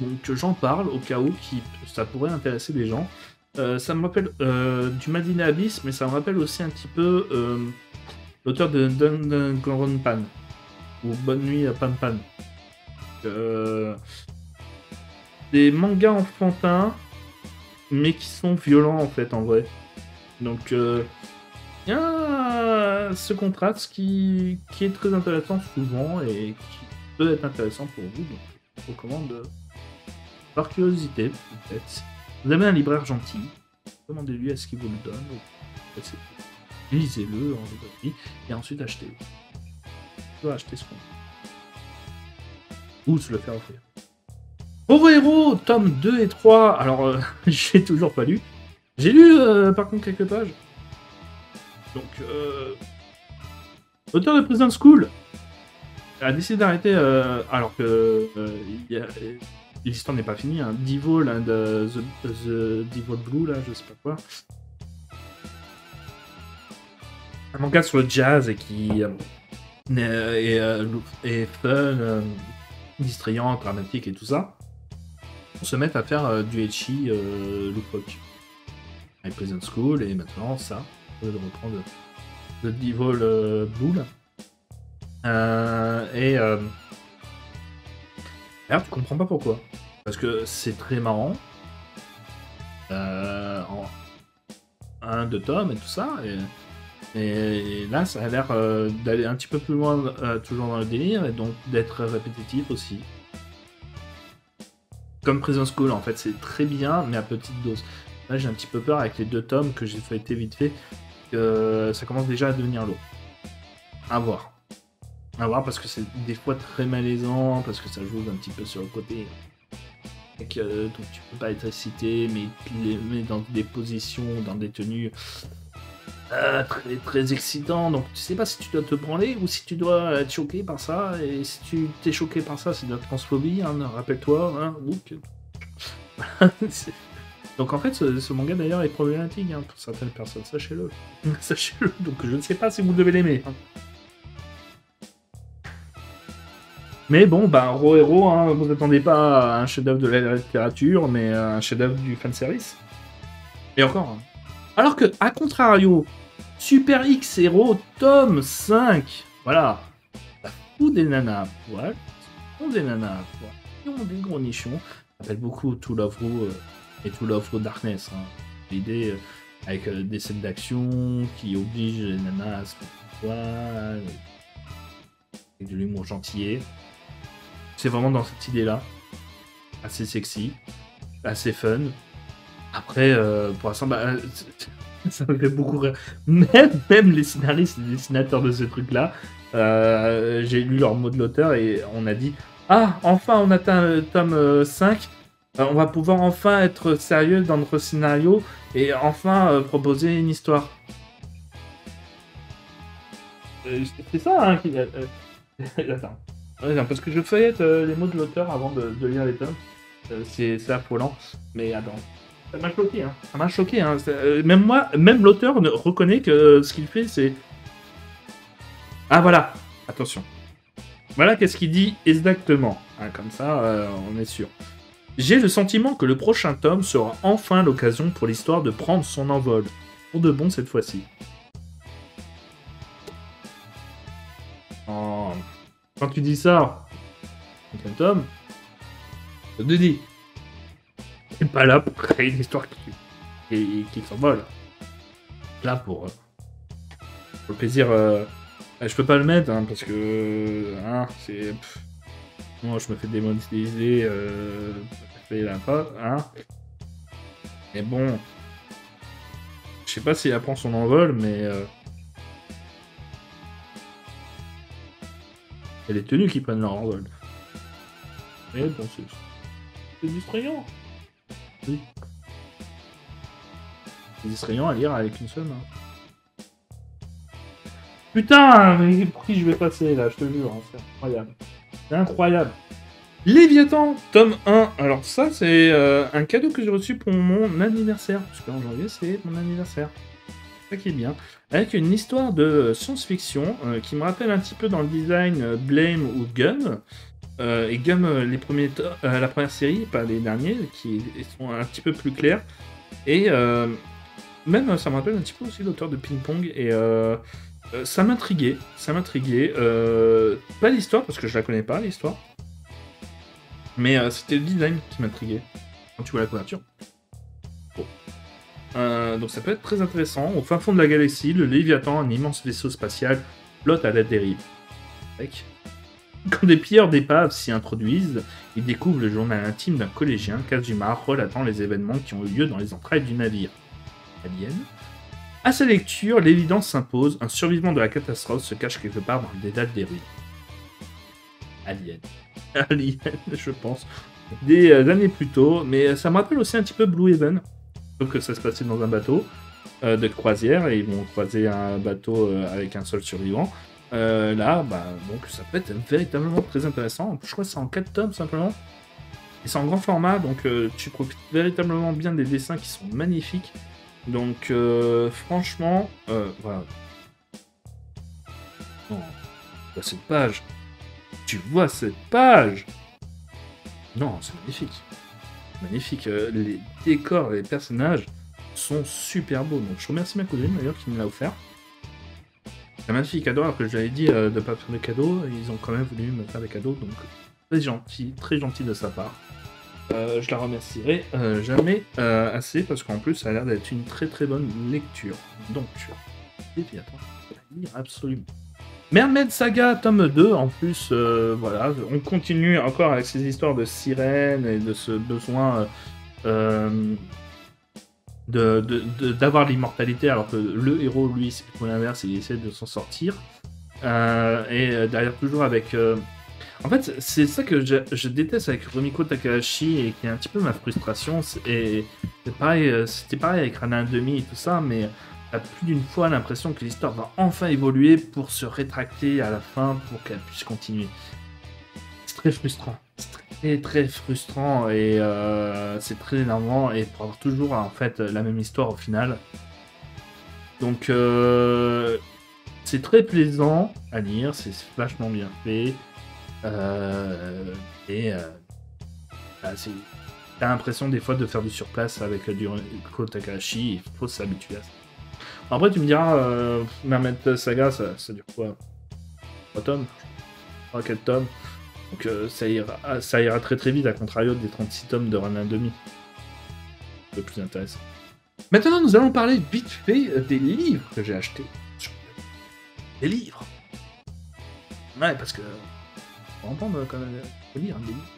Donc j'en parle au cas où ça pourrait intéresser les gens. Ça me rappelle du Mad in Abyss, mais ça me rappelle aussi un petit peu l'auteur de Danganronpan ou Bonne Nuit à Pan Pan. Des mangas enfantins, mais qui sont violents en fait en vrai. Donc il y a ce contraste qui est très intéressant souvent et qui peut être intéressant pour vous. Donc je vous recommande par curiosité peut-être. Si vous avez un libraire gentil, demandez-lui à ce qu'il vous le donne. Lisez-le en librairie et ensuite achetez-le. Vous pouvez acheter ce qu'on ou se le faire offrir. Héros, tome 2 et 3. Alors, j'ai toujours pas lu. J'ai lu, par contre, quelques pages. Donc, l'auteur de Prison School a décidé d'arrêter, alors que l'histoire n'est pas finie. Hein. Devil and the Devil Blue, là, je sais pas quoi. Un manga sur le jazz et qui est fun, distrayant, dramatique et tout ça. On se met à faire du ecchi loufoque avec Prison School et maintenant ça, de reprendre le Devil Blue là. Alors tu comprends pas pourquoi, parce que c'est très marrant en 1-2 tomes et tout ça et là ça a l'air d'aller un petit peu plus loin toujours dans le délire et donc d'être répétitif aussi. Comme Prison School, en fait, c'est très bien, mais à petite dose. Là, j'ai un petit peu peur avec les 2 tomes que j'ai feuilleté vite fait, que ça commence déjà à devenir lourd. À voir. À voir, parce que c'est des fois très malaisant, parce que ça joue un petit peu sur le côté. Donc tu peux pas être excité, mais il te les met dans des positions, dans des tenues très, très excitant, donc tu sais pas si tu dois te branler ou si tu dois être choqué par ça, et si tu t'es choqué par ça, c'est de la transphobie, hein, rappelle-toi, hein, donc en fait, ce manga d'ailleurs est problématique hein, pour certaines personnes, sachez-le. Sachez-le, donc je ne sais pas si vous devez l'aimer. Hein. Mais bon, bah, Héros, hein, vous attendez pas à un chef-d'œuvre de la littérature, mais un chef-d'œuvre du fanservice. Et encore. Hein. Alors que, à contrario, Super X Hero, tome 5, voilà, ça fout des nanas à poil, des gros nichons. Ça s'appelle beaucoup To Love Ru et To Love Ru Darkness. Hein. L'idée avec des scènes d'action qui obligent les nanas à se mettre en toile, avec de l'humour gentillet. C'est vraiment dans cette idée-là. Assez sexy, assez fun. Après, pour l'instant, bah, ça me fait beaucoup rire. Même les scénaristes et les dessinateurs de ce truc-là, j'ai lu leur mot de l'auteur et on a dit « Ah, enfin on atteint le tome 5, on va pouvoir enfin être sérieux dans notre scénario et enfin proposer une histoire. » C'est ça, hein, qui... Attends. Non, parce que je feuillette les mots de l'auteur avant de lire les tomes. C'est affolant. Mais attends. Ça m'a choqué, hein. Ça m'a choqué, hein. Même moi, même l'auteur reconnaît que ce qu'il fait, c'est... Ah, voilà. Attention. Voilà qu'est-ce qu'il dit exactement. Hein, comme ça, on est sûr. J'ai le sentiment que le prochain tome sera enfin l'occasion pour l'histoire de prendre son envol. Pour de bon cette fois-ci. Oh. Quand tu dis ça, un tome, je te dis, t'es pas là pour créer une histoire qui s'envole. Là pour le plaisir. Je peux pas le mettre hein, parce que hein, c'est. Moi je me fais démonétiser. Je fais la pas. Hein. Mais bon. Je sais pas s'il apprend son envol, mais. Il y a les tenues qui prennent leur envol. Mais bon, c'est distrayant. Oui. C'est distrayant à lire avec une seule main. Putain, mais pour qui je vais passer là, je te jure, hein, c'est incroyable. C'est incroyable. Léviathan, tome 1. Alors ça, c'est un cadeau que j'ai reçu pour mon anniversaire. Parce qu'en janvier, c'est mon anniversaire. C'est ça qui est bien. Avec une histoire de science-fiction qui me rappelle un petit peu dans le design Blame ou Gun. Et Gun, la première série, pas les derniers, qui sont un petit peu plus clairs. Et même, ça me rappelle un petit peu aussi l'auteur de Ping Pong. Et ça m'intriguait. Pas l'histoire, parce que je la connais pas, l'histoire. Mais c'était le design qui m'intriguait. Quand tu vois la couverture. Bon. Donc ça peut être très intéressant. Au fin fond de la galaxie, le Léviathan, un immense vaisseau spatial, flotte à la dérive. Quand des pilleurs d'épaves s'y introduisent, ils découvrent le journal intime d'un collégien, Kazuma, relatant les événements qui ont eu lieu dans les entrailles du navire. Alien. À sa lecture, l'évidence s'impose, un survivant de la catastrophe se cache quelque part dans le dédale des ruines. Alien, je pense. Des années plus tôt, mais ça me rappelle aussi un petit peu Blue Haven. Sauf que ça se passait dans un bateau de croisière et ils vont croiser un bateau avec un seul survivant. Là, bah, donc ça peut être véritablement très intéressant. Je crois que c'est en 4 tomes simplement. Et c'est en grand format, donc tu profites véritablement bien des dessins qui sont magnifiques. Donc franchement, voilà. Oh, cette page. Tu vois cette page. Non, c'est magnifique. Magnifique. Les décors, les personnages sont super beaux. Donc je remercie ma cousine d'ailleurs qui me l'a offert. C'est un magnifique cadeau, alors que je l'avais dit de ne pas faire de cadeaux. Ils ont quand même voulu me faire des cadeaux, donc très gentil de sa part. Je la remercierai jamais assez, parce qu'en plus ça a l'air d'être une très très bonne lecture. Donc, Léviathan, absolument. Mermaid Saga, tome 2, en plus, voilà, on continue encore avec ces histoires de sirènes et de ce besoin d'avoir l'immortalité, alors que le héros, lui, c'est plutôt l'inverse, il essaie de s'en sortir. Et derrière, toujours avec... En fait, c'est ça que je déteste avec Rumiko Takahashi et qui est un petit peu ma frustration. Et c'était pareil avec Ranma 1/2 et tout ça, mais t'as plus d'une fois l'impression que l'histoire va enfin évoluer pour se rétracter à la fin pour qu'elle puisse continuer. C'est très frustrant. C'est très frustrant et c'est très énervant et pour avoir toujours en fait la même histoire au final. Donc c'est très plaisant à lire, c'est vachement bien fait. T'as l'impression des fois de faire du surplace avec du Rumiko Takahashi, il faut s'habituer à ça. Après tu me diras, Mermaid Saga ça dure quoi 3 tomes 3-4 tomes. Donc ça ira très très vite, à contrario des 36 tomes de Ronin demi. Le plus intéressant. Maintenant, nous allons parler vite fait des livres que j'ai achetés. Des livres. Ouais, parce que... Faut entendre quand même, faut lire des livres.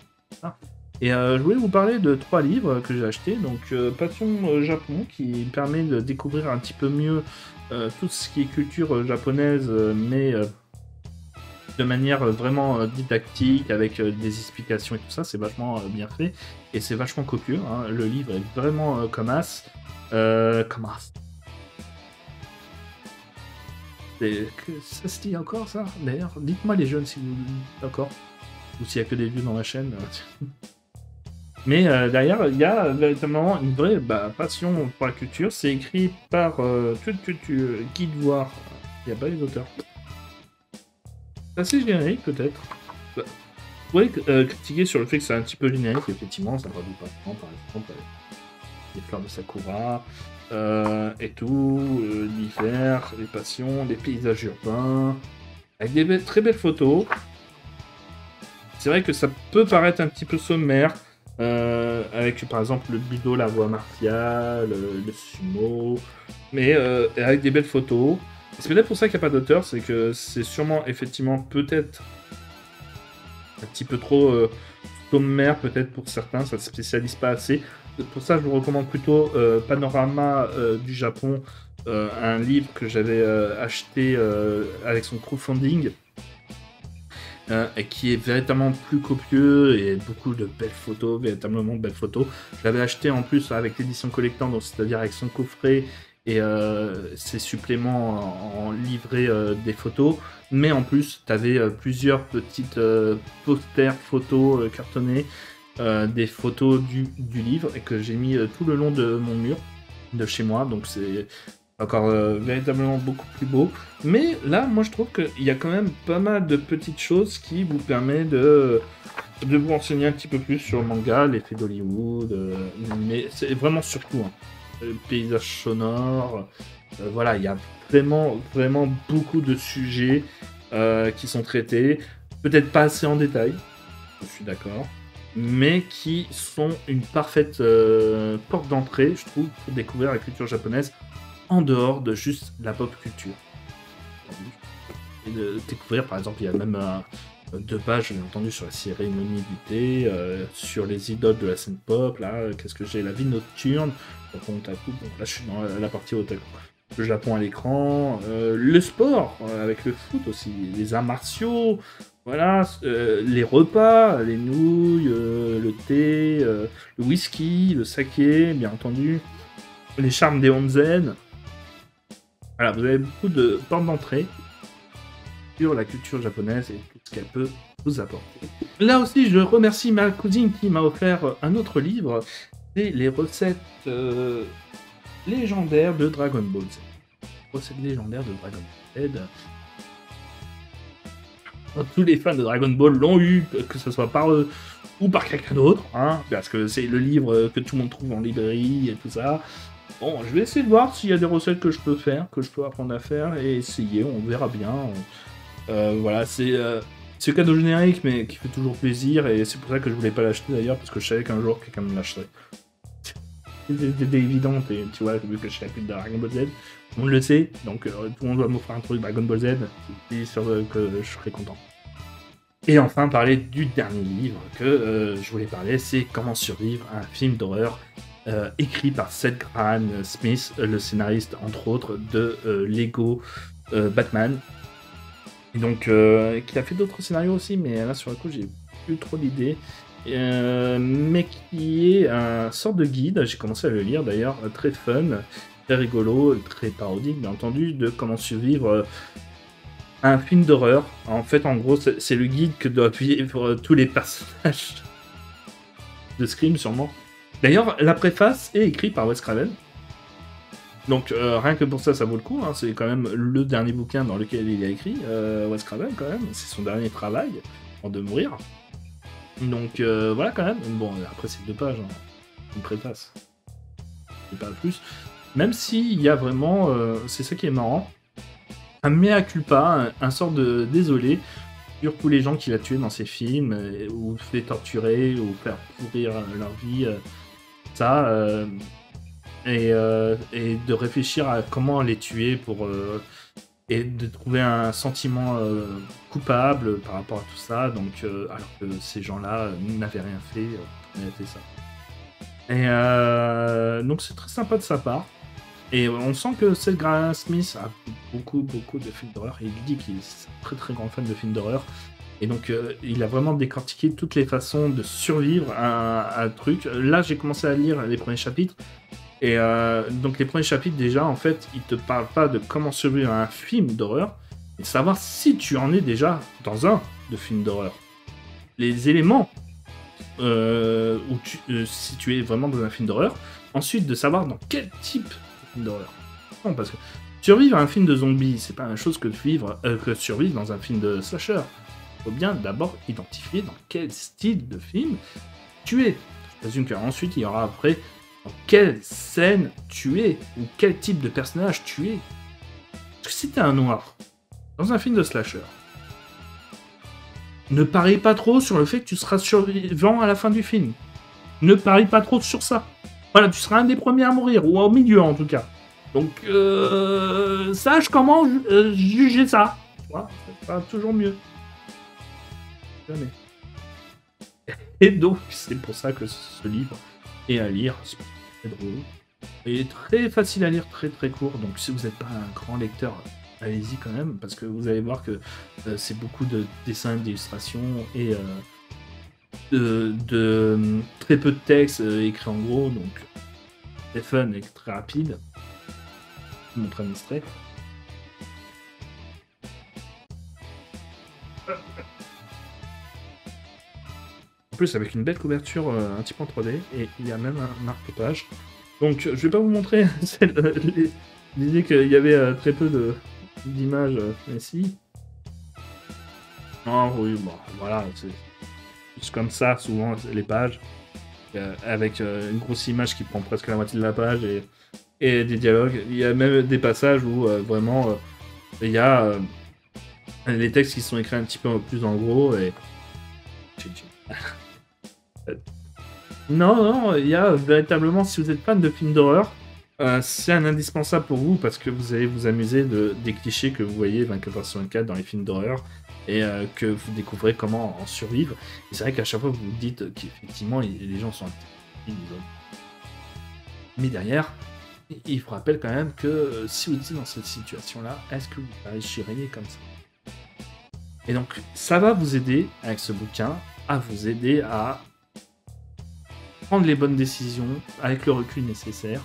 Ah. Et je voulais vous parler de 3 livres que j'ai achetés. Donc, Passion Japon, qui permet de découvrir un petit peu mieux tout ce qui est culture japonaise, mais de manière vraiment didactique, avec des explications et tout ça. C'est vachement bien fait. Et c'est vachement copieux. Hein. Le livre est vraiment comme as. Comme as. Ça se dit encore, ça? D'ailleurs, dites-moi les jeunes si vous... D'accord. Ou s'il y a que des vieux dans ma chaîne. Mais derrière, il y a véritablement une vraie passion pour la culture. C'est écrit par Guy Devoir. Il n'y a pas les auteurs. C'est assez générique, peut-être. Vous pouvez critiquer sur le fait que c'est un petit peu générique. Effectivement, ça ne traduit pas tant, par exemple, les fleurs de Sakura, et tout, l'hiver, les passions, les paysages urbains, avec des très belles photos. C'est vrai que ça peut paraître un petit peu sommaire, avec par exemple le budo, la voie martiale, le sumo, mais avec des belles photos. C'est peut-être pour ça qu'il n'y a pas d'auteur, c'est que c'est sûrement effectivement peut-être un petit peu trop sommaire, peut-être pour certains, ça ne se spécialise pas assez. Pour ça, je vous recommande plutôt Panorama du Japon, un livre que j'avais acheté avec son crowdfunding, et qui est véritablement plus copieux et beaucoup de belles photos, véritablement belles photos. Je l'avais acheté en plus avec l'édition collector, donc c'est-à-dire avec son coffret et ses suppléments en livret des photos. Mais en plus, tu avais plusieurs petites posters photos cartonnés, des photos du livre, et que j'ai mis tout le long de mon mur de chez moi. Donc c'est encore véritablement beaucoup plus beau. Mais là, moi je trouve qu'il y a quand même pas mal de petites choses qui vous permettent de vous renseigner un petit peu plus sur le manga, l'effet d'Hollywood, mais c'est vraiment surtout le paysage sonore. Voilà, il y a vraiment, vraiment beaucoup de sujets qui sont traités. Peut-être pas assez en détail, je suis d'accord, mais qui sont une parfaite porte d'entrée, je trouve, pour découvrir la culture japonaise en dehors de juste la pop culture. Et de découvrir, par exemple, il y a même 2 pages, bien entendu, sur la cérémonie du thé, sur les idoles de la scène pop, là, qu'est-ce que j'ai, la vie nocturne, Japon otaku, bon, là je suis dans la partie otaku. Le Japon à l'écran, le sport, avec le foot aussi, les arts martiaux, voilà, les repas, les nouilles, le thé, le whisky, le saké, bien entendu, les charmes des onsen. Voilà, vous avez beaucoup de portes d'entrée sur la culture japonaise et tout ce qu'elle peut vous apporter. Là aussi, je remercie ma cousine qui m'a offert un autre livre, c'est les recettes légendaires de Dragon Ball Z. Recettes légendaires de Dragon Ball Z. Tous les fans de Dragon Ball l'ont eu, que ce soit par eux ou par quelqu'un d'autre, hein, parce que c'est le livre que tout le monde trouve en librairie et tout ça. Bon, je vais essayer de voir s'il y a des recettes que je peux faire, que je peux apprendre à faire, et essayer, on verra bien. Voilà, c'est le cadeau générique, mais qui fait toujours plaisir, et c'est pour ça que je voulais pas l'acheter d'ailleurs, parce que je savais qu'un jour quelqu'un me l'achèterait. C'était évident, et tu vois, vu que je savais plus de Dragon Ball Z, tout le monde le sait, donc tout le monde doit m'offrir un truc Dragon Ball Z, c'est sûr que je serai content. Et enfin, parler du dernier livre que je voulais parler, c'est Comment survivre à un film d'horreur, écrit par Seth Graham Smith, le scénariste entre autres de Lego Batman, et donc qui a fait d'autres scénarios aussi, mais là sur le coup j'ai plus trop d'idées, mais qui est un sorte de guide. J'ai commencé à le lire d'ailleurs, très fun, très rigolo, très parodique bien entendu, de comment survivre à un film d'horreur. En fait, en gros, c'est le guide que doivent vivre tous les personnages de Scream sûrement. D'ailleurs, la préface est écrite par Wes Craven. Donc, rien que pour ça, ça vaut le coup. Hein. C'est quand même le dernier bouquin dans lequel il a écrit, Wes Craven, quand même. C'est son dernier travail, avant de mourir. Donc, voilà, quand même. Bon, après, c'est 2 pages. Hein. Une préface. C'est pas plus. Même s'il y a vraiment... c'est ça qui est marrant. Un mea culpa, un sort de désolé, sur tous les gens qu'il a tués dans ses films, ou fait torturer, ou faire pourrir leur vie, et de réfléchir à comment les tuer et de trouver un sentiment coupable par rapport à tout ça, donc alors que ces gens-là n'avaient rien fait, ils avaient fait ça. Et donc c'est très sympa de sa part. Et on sent que Seth Grahame-Smith a beaucoup de films d'horreur. Et il dit qu'il est un très très grand fan de films d'horreur. Et donc il a vraiment décortiqué toutes les façons de survivre à un truc. Là j'ai commencé à lire les premiers chapitres. Et donc les premiers chapitres déjà en fait ils te parlent pas de comment survivre à un film d'horreur, mais de savoir si tu en es déjà dans un de film d'horreur. Les éléments si tu es vraiment dans un film d'horreur. Ensuite de savoir dans quel type d'horreur. Non, parce que survivre à un film de zombies, c'est pas la même chose que survivre dans un film de slasher. Il faut bien d'abord identifier dans quel style de film tu es. Je présume qu'ensuite il y aura après dans quelle scène tu es, ou quel type de personnage tu es. Parce que si t'es un noir dans un film de slasher, ne parie pas trop sur le fait que tu seras survivant à la fin du film. Ne parie pas trop sur ça. Voilà, tu seras un des premiers à mourir, ou au milieu en tout cas. Donc, sache comment juger ça. Tu vois, ça sera toujours mieux. Jamais. Et donc, c'est pour ça que ce livre est à lire. C'est très drôle. Et très facile à lire, très très court. Donc, si vous n'êtes pas un grand lecteur, allez-y quand même, parce que vous allez voir que c'est beaucoup de dessins, d'illustrations et de très peu de texte écrit en gros, donc c'est fun et très rapide. Je vous montre un extrait. En plus avec une belle couverture un petit peu en 3D, et il y a même un marque-page. Donc je vais pas vous montrer l'idée qu'il y avait très peu d'images ici. Oh oui, bon, voilà, c'est juste comme ça, souvent, les pages, avec une grosse image qui prend presque la moitié de la page, et des dialogues. Il y a même des passages où, vraiment, il y a les textes qui sont écrits un petit peu plus en gros, et... Non, il y a véritablement, si vous êtes fan de films d'horreur, c'est un indispensable pour vous, parce que vous allez vous amuser des clichés que vous voyez 24h/24 dans les films d'horreur, et que vous découvrez comment en survivre. Et c'est vrai qu'à chaque fois vous vous dites qu'effectivement les gens sont intelligents, mais derrière il vous rappelle quand même que si vous étiez dans cette situation là, est-ce que vous réagiriez comme ça? Et donc ça va vous aider avec ce bouquin à vous aider à prendre les bonnes décisions avec le recul nécessaire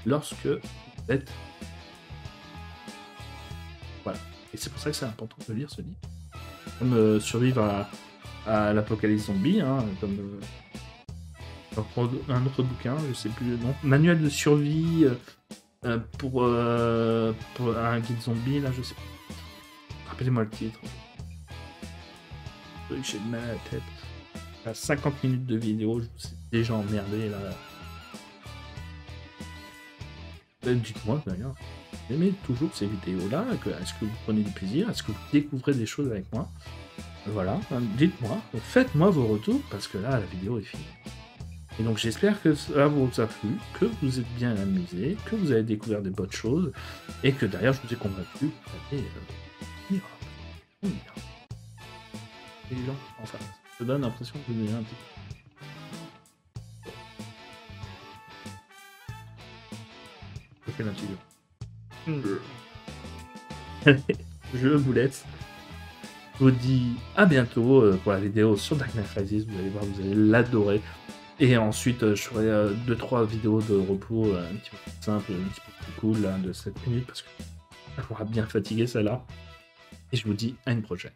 lorsque vous êtes... Voilà. Et c'est pour ça que c'est important de lire ce livre. Comme survivre à l'apocalypse zombie, hein, comme un autre bouquin, je sais plus le nom. Manuel de survie pour un guide zombie, là, je sais pas. Rappelez-moi le titre. J'ai mal à la tête. À 50 minutes de vidéo, je me suis déjà emmerdé là. Dites-moi d'ailleurs, vous aimez toujours ces vidéos-là? Est-ce que vous prenez du plaisir? Est-ce que vous découvrez des choses avec moi? Voilà, dites-moi, faites-moi vos retours, parce que là, la vidéo est finie. Et donc j'espère que ça vous a plu, que vous êtes bien amusé, que vous avez découvert des bonnes choses, et que derrière, je vous ai convaincu, vous allez lire. Les gens, enfin, ça donne l'impression que vous avez un petit peu. Je fais l'intérieur. Je vous laisse. Je vous dis à bientôt pour la vidéo sur Dark Knight Rises. Vous allez voir, vous allez l'adorer. Et ensuite, je ferai 2-3 vidéos de repos un petit peu plus simples, un petit peu plus cool, là, de 7 minutes, parce que ça m'aura bien fatigué celle-là. Et je vous dis à une prochaine.